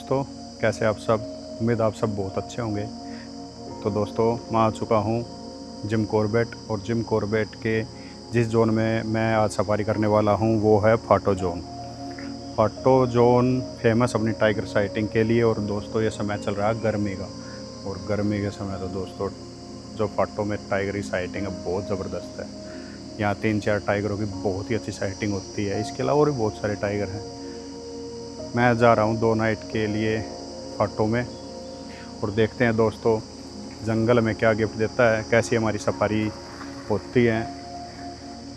दोस्तों, कैसे आप सब। उम्मीद आप सब बहुत अच्छे होंगे। तो दोस्तों, मैं आ चुका हूँ जिम कॉर्बेट, और जिम कॉर्बेट के जिस जोन में मैं आज सफारी करने वाला हूँ वो है फाटो जोन। फाटो जोन फेमस अपनी टाइगर साइटिंग के लिए। और दोस्तों, ये समय चल रहा है गर्मी का, और गर्मी के समय तो दोस्तों जो फाटो में टाइगर की साइटिंग है बहुत ज़बरदस्त है। यहाँ 3-4 टाइगरों की बहुत ही अच्छी साइटिंग होती है। इसके अलावा और भी बहुत सारे टाइगर हैं। मैं जा रहा हूँ 2 नाइट के लिए फाटो में, और देखते हैं दोस्तों जंगल में क्या गिफ्ट देता है, कैसी हमारी सफारी होती है,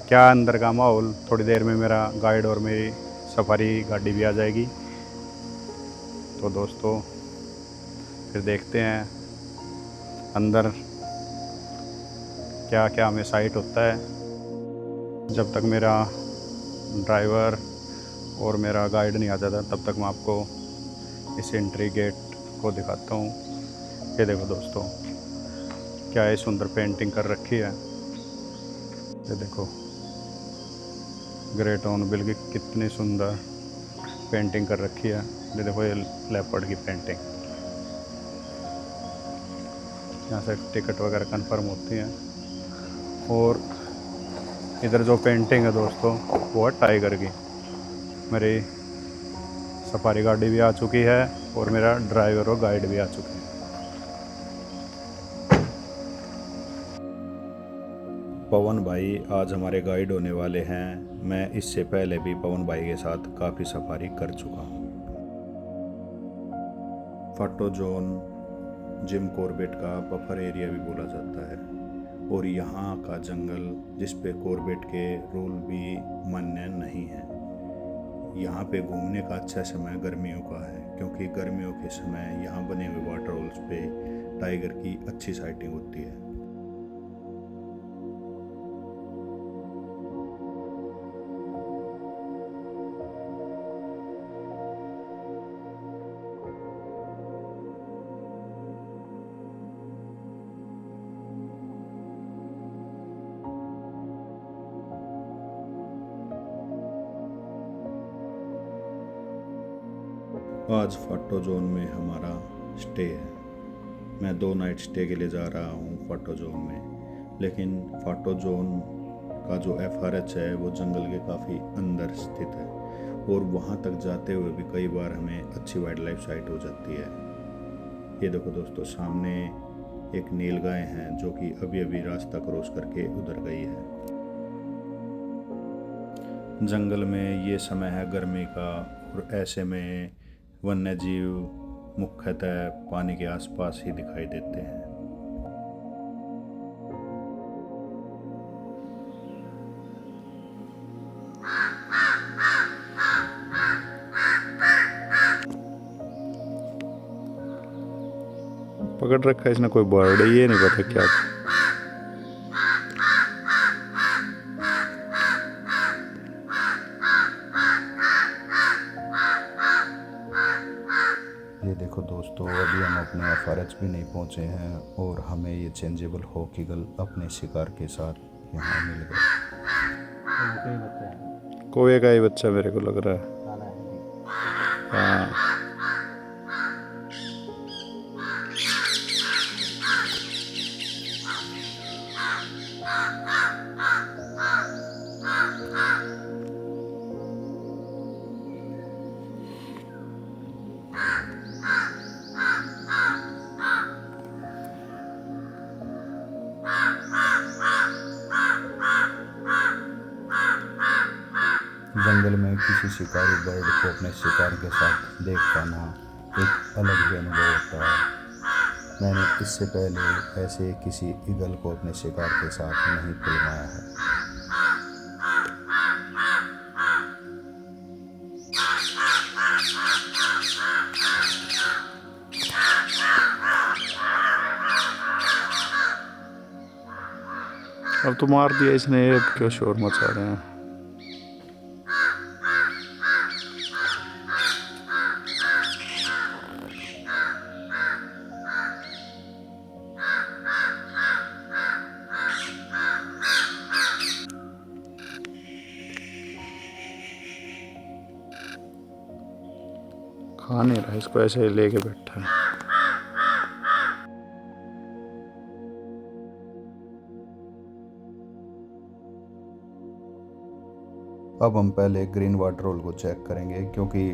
क्या अंदर का माहौल। थोड़ी देर में मेरा गाइड और मेरी सफारी गाड़ी भी आ जाएगी। तो दोस्तों फिर देखते हैं अंदर क्या क्या हमें साइट होता है। जब तक मेरा ड्राइवर और मेरा गाइड नहीं आ जाता तब तक मैं आपको इस एंट्री गेट को दिखाता हूँ। ये देखो दोस्तों, क्या ये सुंदर पेंटिंग कर रखी है। ये देखो ग्रेट ऑनबिल की कितनी सुंदर पेंटिंग कर रखी है। ये देखो ये लेपर्ड की पेंटिंग। यहाँ से टिकट वगैरह कंफर्म होती हैं। और इधर जो पेंटिंग है दोस्तों वो है टाइगर की। मेरी सफारी गाड़ी भी आ चुकी है और मेरा ड्राइवर और गाइड भी आ चुके हैं। पवन भाई आज हमारे गाइड होने वाले हैं। मैं इससे पहले भी पवन भाई के साथ काफ़ी सफारी कर चुका हूँ। फाटो जोन जिम कॉर्बेट का बफर एरिया भी बोला जाता है, और यहाँ का जंगल जिस पे कॉर्बेट के रूल भी मान्य नहीं है। यहाँ पे घूमने का अच्छा समय गर्मियों का है, क्योंकि गर्मियों के समय यहाँ बने हुए वाटर होल्स पे टाइगर की अच्छी साइटिंग होती है। आज फाटो जोन में हमारा स्टे है। मैं 2 नाइट स्टे के लिए जा रहा हूँ फाटो जोन में। लेकिन फाटो जोन का जो FRH है वो जंगल के काफ़ी अंदर स्थित है, और वहाँ तक जाते हुए भी कई बार हमें अच्छी वाइल्ड लाइफ साइट हो जाती है। ये देखो दोस्तों, सामने एक नीलगाय है जो कि अभी अभी रास्ता क्रॉस करके उधर गई है। जंगल में ये समय है गर्मी का, और ऐसे में वन्य जीव मुख्यतः पानी के आसपास ही दिखाई देते हैं। पकड़ रखा है इसने कोई बर्ड, ये नहीं पता क्या। ये देखो दोस्तों, अभी हम अपने FRH भी नहीं पहुंचे हैं, और हमें ये चेंजेबल हॉक ईगल अपने शिकार के साथ यहाँ मिल गए। कोवे का ही बच्चा मेरे को लग रहा है। हाँ, जंगल में किसी शिकारी बर्ड को अपने शिकार के साथ देख पाना एक अलग ही अनुभव होता है। मैंने इससे पहले ऐसे किसी ईगल को अपने शिकार के साथ नहीं फिल्माया है। अब तो मार दिया इसने, अब क्यों शोर मचा रहे हैं। खा नहीं रहा, इसको ऐसे ही लेके बैठा है। अब हम पहले ग्रीन वाटर होल को चेक करेंगे, क्योंकि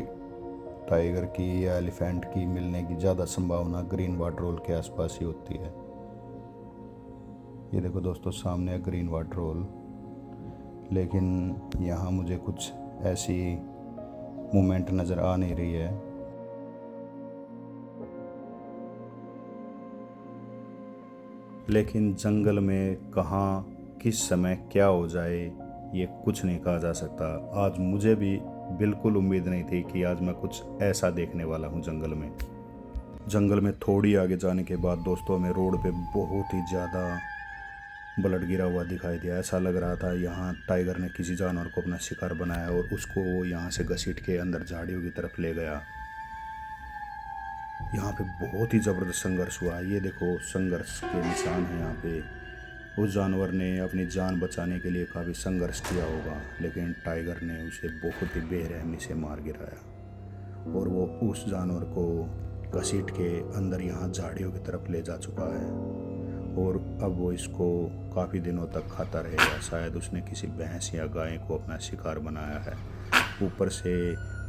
टाइगर की या एलिफेंट की मिलने की ज़्यादा संभावना ग्रीन वाटर होल के आसपास ही होती है। ये देखो दोस्तों, सामने है ग्रीन वाटर होल, लेकिन यहाँ मुझे कुछ ऐसी मूवमेंट नज़र आ नहीं रही है। लेकिन जंगल में कहाँ किस समय क्या हो जाए ये कुछ नहीं कहा जा सकता। आज मुझे भी बिल्कुल उम्मीद नहीं थी कि आज मैं कुछ ऐसा देखने वाला हूँ जंगल में थोड़ी आगे जाने के बाद दोस्तों, हमें रोड पे बहुत ही ज़्यादा ब्लड गिरा हुआ दिखाई दिया। ऐसा लग रहा था यहाँ टाइगर ने किसी जानवर को अपना शिकार बनाया और उसको वो यहाँ से घसीट के अंदर झाड़ियों की तरफ ले गया। यहाँ पे बहुत ही ज़बरदस्त संघर्ष हुआ। ये देखो, संघर्ष के निशान हैं यहाँ पे। उस जानवर ने अपनी जान बचाने के लिए काफ़ी संघर्ष किया होगा, लेकिन टाइगर ने उसे बहुत ही बेरहमी से मार गिराया और वो उस जानवर को घसीट के अंदर यहाँ झाड़ियों की तरफ ले जा चुका है और अब वो इसको काफ़ी दिनों तक खाता रहेगा। शायद उसने किसी भैंस या गाय को अपना शिकार बनाया है। ऊपर से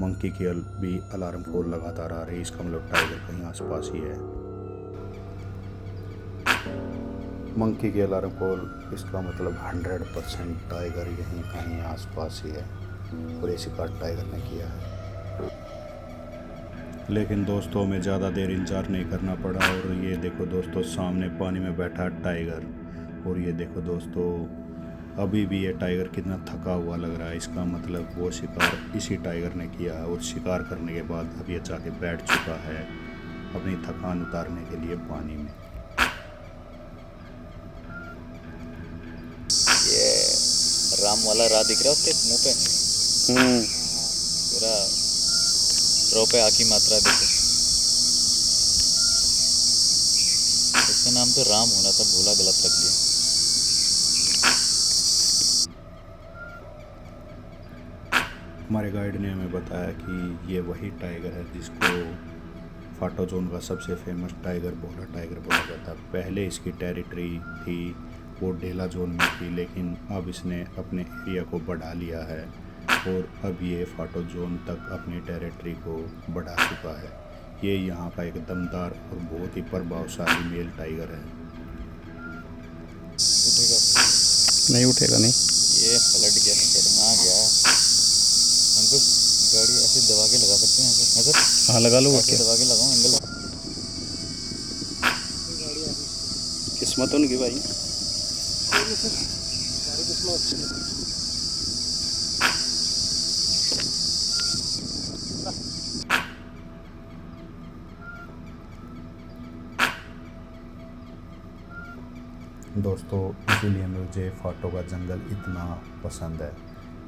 मंकी की भी अलार्म कॉल लगातार आ रही, इसका मतलब टाइगर कहीं आसपास ही है। मंकी की अलार्म कॉल, इसका मतलब 100% टाइगर यहीं कहीं आसपास ही है और ये शिकार टाइगर ने किया है। लेकिन दोस्तों, हमें ज़्यादा देर इंतजार नहीं करना पड़ा और ये देखो दोस्तों, सामने पानी में बैठा टाइगर। और ये देखो दोस्तों, अभी भी ये टाइगर कितना थका हुआ लग रहा है। इसका मतलब वो शिकार इसी टाइगर ने किया है और शिकार करने के बाद अब ये जाके बैठ चुका है अपनी थकान उतारने के लिए पानी में। ये राम वाला राह दिख रहा है उसके मुंह पे, पूरा रो पे आकी मात्रा देखो। उसका नाम तो राम होना था, भूला, गलत रख दिया। हमारे गाइड ने हमें बताया कि ये वही टाइगर है जिसको फाटो जोन का सबसे फेमस टाइगर बोला जाता। पहले इसकी टेरिटरी थी वो डेला जोन में थी, लेकिन अब इसने अपने एरिया को बढ़ा लिया है और अब ये फाटो जोन तक अपनी टेरिटरी को बढ़ा चुका है। ये यहाँ का एक दमदार और बहुत ही प्रभावशाली मेल टाइगर है। उठेगा नहीं उठेगा, नहीं। ये पलट गया, शर्मा गया। अंकुश, गाड़ी ऐसे दबा के लगा सकते हैं यहाँ पे? सर हाँ, लगा लो। ऐसे दबा के लगाऊं एंगल। किस्मत उनकी भाई। दोस्तों, इसीलिए मुझे फाटो का जंगल इतना पसंद है,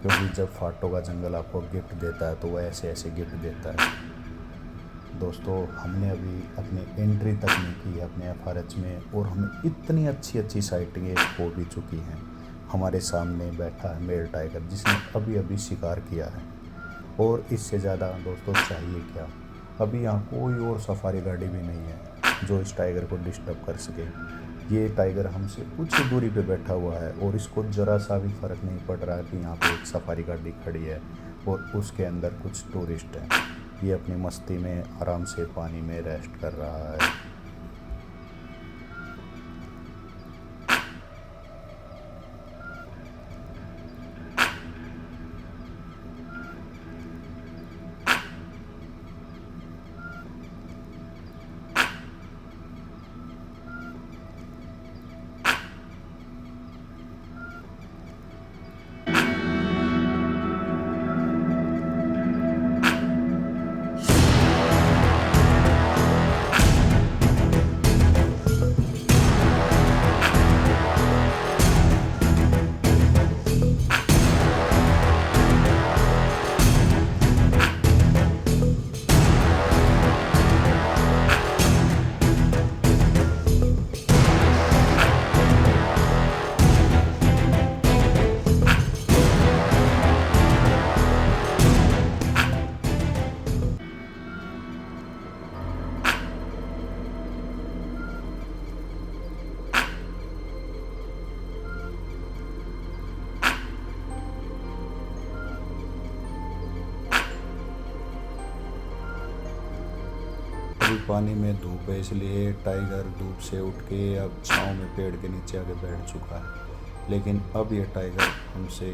क्योंकि जब फाटो का जंगल आपको गिफ्ट देता है तो वह ऐसे ऐसे गिफ्ट देता है। दोस्तों, हमने अभी अपनी एंट्री तक नहीं की है अपने FRH में और हमें इतनी अच्छी साइटिंगें हो भी चुकी हैं। हमारे सामने बैठा है मेल टाइगर जिसने अभी अभी शिकार किया है और इससे ज़्यादा दोस्तों चाहिए क्या। अभी यहाँ कोई और सफारी गाड़ी भी नहीं है जो इस टाइगर को डिस्टर्ब कर सके। ये टाइगर हमसे कुछ ही दूरी पे बैठा हुआ है और इसको ज़रा सा भी फ़र्क नहीं पड़ रहा कि यहाँ पे एक सफारी गाड़ी खड़ी है और उसके अंदर कुछ टूरिस्ट हैं। ये अपनी मस्ती में आराम से पानी में रेस्ट कर रहा है। अभी पानी में धूप है, इसलिए टाइगर धूप से उठ के अब छाँव में पेड़ के नीचे आके बैठ चुका है। लेकिन अब ये टाइगर हमसे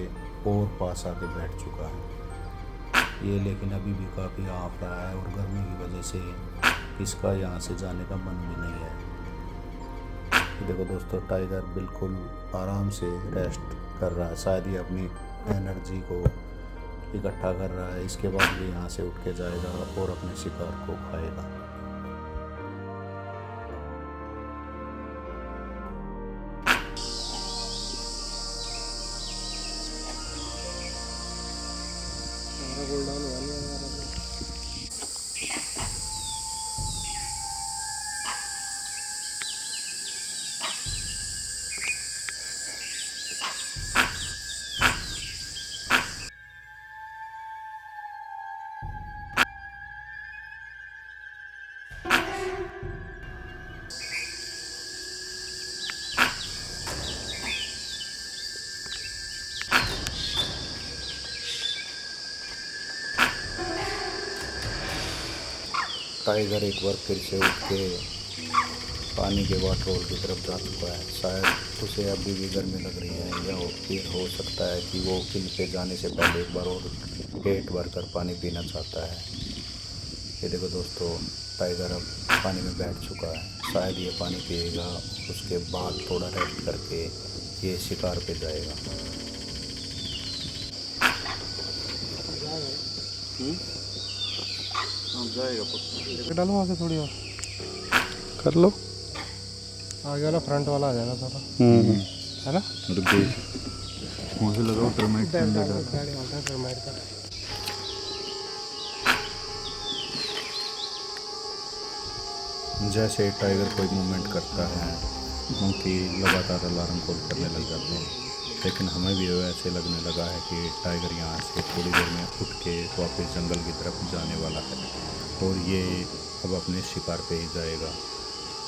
और पास आके बैठ चुका है ये, लेकिन अभी भी काफ़ी हाँफ रहा है और गर्मी की वजह से इसका यहाँ से जाने का मन भी नहीं है। देखो दोस्तों, टाइगर बिल्कुल आराम से रेस्ट कर रहा है, शायद ये अपनी एनर्जी को इकट्ठा कर रहा है। इसके बाद ये यहाँ से उठ के जाएगा और अपने शिकार को खाएगा। टाइगर एक बार फिर से उठ के पानी के वाटर होल की तरफ जा चुका है। शायद उसे अभी भी गर्मी लग रही है, या हो सकता है कि वो किल पे जाने से पहले एक बार और पेट भर कर पानी पीना चाहता है। ये देखो दोस्तों, टाइगर अब पानी में बैठ चुका है। शायद ये पानी पिएगा, उसके बाद थोड़ा रेस्ट करके ये शिकार पे जाएगा। जाएगा पक्का। डालो वहाँ से थोड़ी और कर लो। आगे वाला फ्रंट वाला आ जाएगा सारा, है ना। मुझे लगा टर्माइट के अंदर डाल। गाड़ी वाला टर्माइट का। जैसे टाइगर कोई मूवमेंट करता है, मंकी लगातार अलार्म कॉल करने लग जाते हैं। लेकिन हमें भी ऐसे लगने लगा है कि टाइगर यहाँ से थोड़ी देर में उठ के वापस जंगल की तरफ जाने वाला है और ये अब अपने शिकार पे ही जाएगा,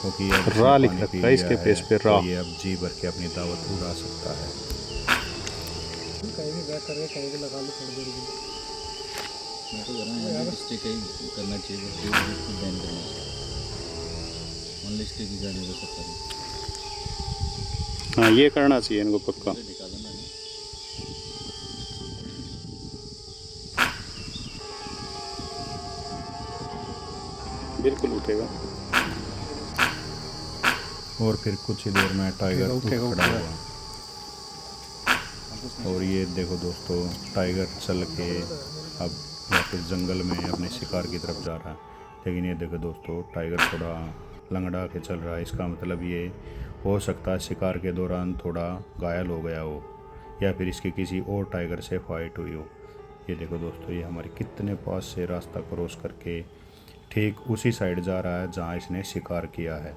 क्योंकि अब रा लिख पानी रखा पी है इसके लिया पेज पे है, रा। तो ये अब जी भर के अपनी दावत उड़ा सकता है। कहीं भी बैक करके कहीं भी लगा लो थोड़ी देर के लिए। मैं तो कर रहा हूँ स्टिक ही करना चाहिए, बस बैन करना चाहिए। ओनली स्टिक ही गाड़ी हो सकता है। हाँ, ये करना चाहिए इनको पक्का। दिखा देना नहीं। बिल्कुल उठेगा। और फिर कुछ ही देर में टाइगर उठ खड़ा हुआ। और ये देखो दोस्तों, टाइगर चल के अब वापस जंगल में अपने शिकार की तरफ जा रहा है। लेकिन ये देखो दोस्तों, टाइगर थोड़ा लंगड़ा के चल रहा है। इसका मतलब ये हो सकता है शिकार के दौरान थोड़ा घायल हो गया हो, या फिर इसकी किसी और टाइगर से फाइट हुई हो। ये देखो दोस्तों, ये हमारे कितने पास से रास्ता क्रॉस करके ठीक उसी साइड जा रहा है जहाँ इसने शिकार किया है।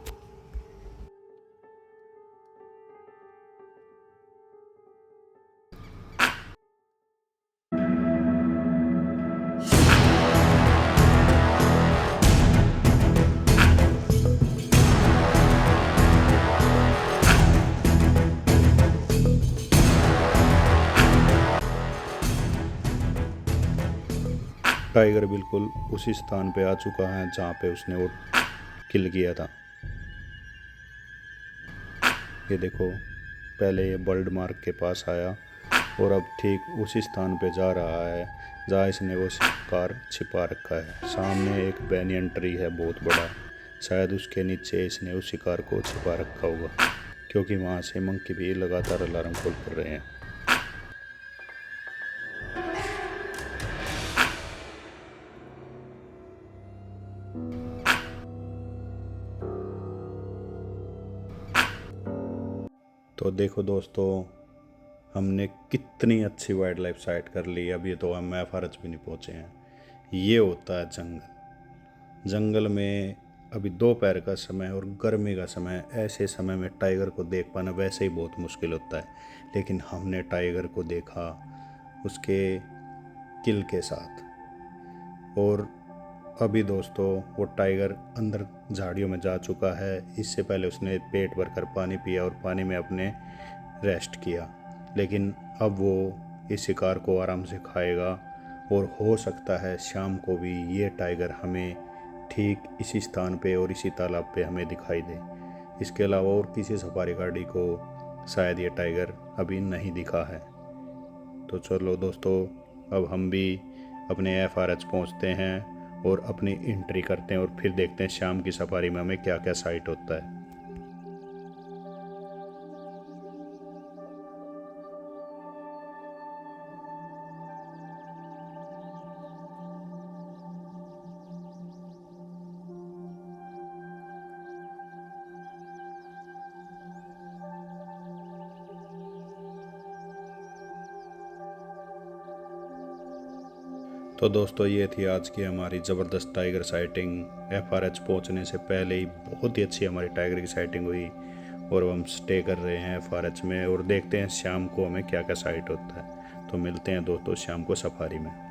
टाइगर बिल्कुल उसी स्थान पे आ चुका है जहाँ पे उसने वो किल किया था। ये देखो, पहले ये बर्ड मार्क के पास आया और अब ठीक उसी स्थान पे जा रहा है जहाँ इसने वो शिकार छिपा रखा है। सामने एक बैनियन ट्री है बहुत बड़ा, शायद उसके नीचे इसने उस शिकार को छिपा रखा होगा, क्योंकि वहाँ से मंकी भी लगातार अलार्म कॉल कर रहे हैं। तो देखो दोस्तों, हमने कितनी अच्छी वाइल्ड लाइफ साइट कर ली। अभी तो हम एफआरएच भी नहीं पहुँचे हैं। ये होता है जंगल। जंगल में अभी दोपहर का समय और गर्मी का समय, ऐसे समय में टाइगर को देख पाना वैसे ही बहुत मुश्किल होता है। लेकिन हमने टाइगर को देखा उसके किल के साथ। और अभी दोस्तों, वो टाइगर अंदर झाड़ियों में जा चुका है। इससे पहले उसने पेट भर कर पानी पिया और पानी में अपने रेस्ट किया। लेकिन अब वो इस शिकार को आराम से खाएगा और हो सकता है शाम को भी ये टाइगर हमें ठीक इसी स्थान पे और इसी तालाब पे हमें दिखाई दे। इसके अलावा और किसी सफारी गाड़ी को शायद ये टाइगर अभी नहीं दिखा है। तो चलो दोस्तों, अब हम भी अपने FRH पहुंचते हैं और अपनी एंट्री करते हैं और फिर देखते हैं शाम की सफारी में हमें क्या क्या साइट होता है। तो दोस्तों, ये थी आज की हमारी ज़बरदस्त टाइगर साइटिंग। FRH पहुंचने से पहले ही बहुत ही अच्छी हमारी टाइगर की साइटिंग हुई और हम स्टे कर रहे हैं FRH में और देखते हैं शाम को हमें क्या क्या साइट होता है। तो मिलते हैं दोस्तों शाम को सफारी में।